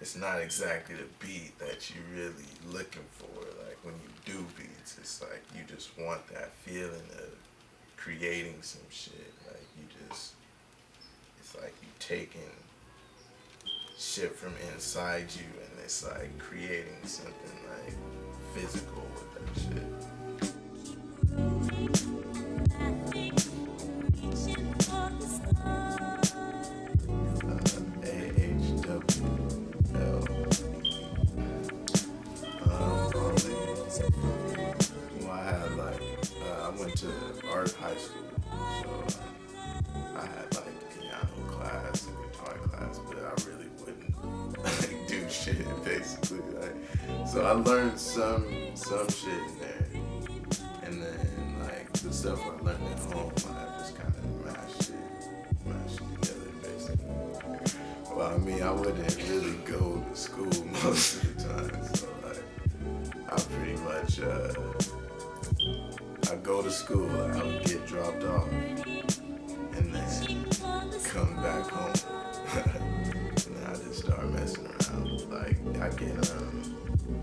it's not exactly the beat that you're really looking for. Like when you do beats, it's like you just want that feeling of creating some shit. Like you just, it's like you taking shit from inside you and it's like creating something like physical with that shit. Well, I had like, I went to art high school, so I had like piano class and guitar class, but I really wouldn't like do shit basically. Like, so I learned some shit in there, and then like the stuff I learned at home, I just kind of mashed it together basically. Well, I mean, I wouldn't really go to school most of the time, so like I pretty much I go to school, I would get dropped off, and then come back home. And then I just start messing around. Like I get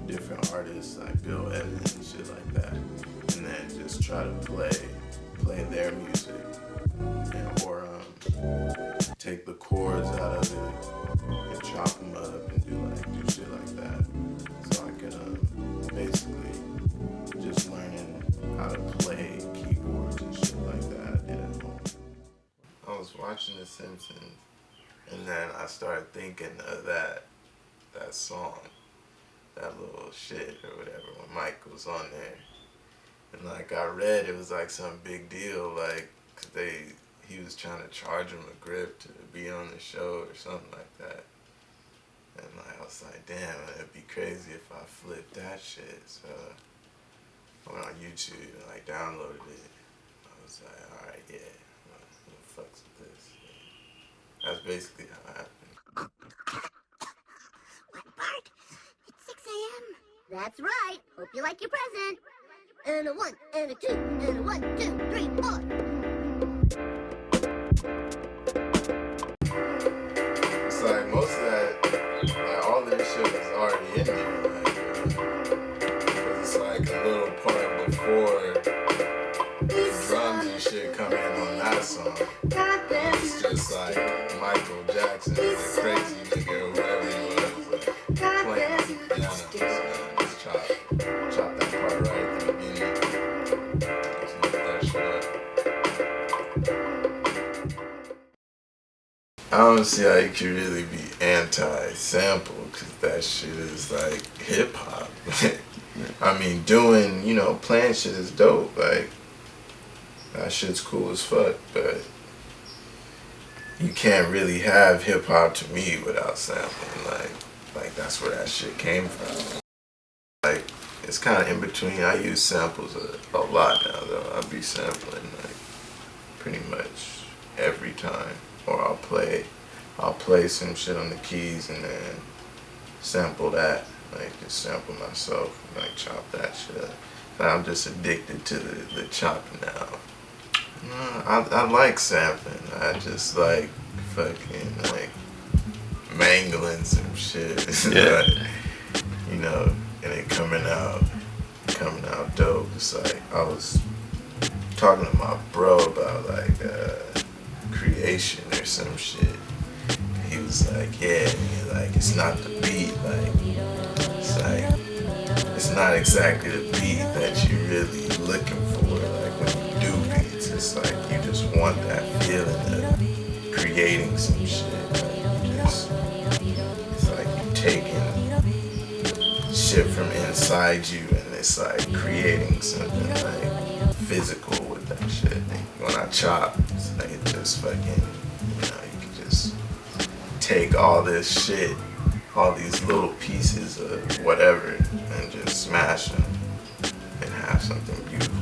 different artists like Bill Evans and shit like that, and then just try to play their music, and, or take the chords out of it and chop them up and do shit like that. So I could basically just learning how to play keyboards and shit like that at home. I was watching The Simpsons, and then I started thinking of that song, that little shit or whatever, when Mike was on there. And like I read, it was like some big deal, like 'cause he was trying to charge him a grip to be on the show or something like that. And like I was like, damn, it'd be crazy if I flipped that shit. So I went on YouTube and like downloaded it. I was like, alright, yeah, I'm gonna fucks with this. Yeah. That's basically how it happened. What, Bart? It's 6 a.m. That's right. Hope you like your present. And a 1, and a 2, and a 1, 2, 3, 4. It's like most of that, like all of this shit was already in there. Because it's like a little part before the drums and shit come in on that song. And it's just like Michael Jackson, the crazy nigga or whatever he was, like, playing on the piano. So I just chop that part right at the beginning. Just look that shit up. I don't see how you can really be anti-sample, because that shit is like hip-hop. I mean, playing shit is dope. Like, that shit's cool as fuck, but you can't really have hip-hop to me without sampling. Like that's where that shit came from. Like, it's kind of in between. I use samples a lot now, though. I'll be sampling, like, pretty much every time. Or I'll play some shit on the keys and then sample that. Like, just sample myself, like, chop that shit up. I'm just addicted to the chopping now. I like sampling. I just like fucking, like, mangling some shit. Yeah. Like, and it coming out dope. It's like, I was talking to my bro about, like, creation or some shit. He was like, yeah, like, it's not the beat, it's not exactly the beat that you're really looking for. Like when you do beats, it's like you just want that feeling of creating some shit. It's like you taking shit from inside you and it's like creating something like physical with that shit. When I chop, it's like it just fucking, you can just take all this shit, all these little pieces of whatever, and just smash them and have something beautiful.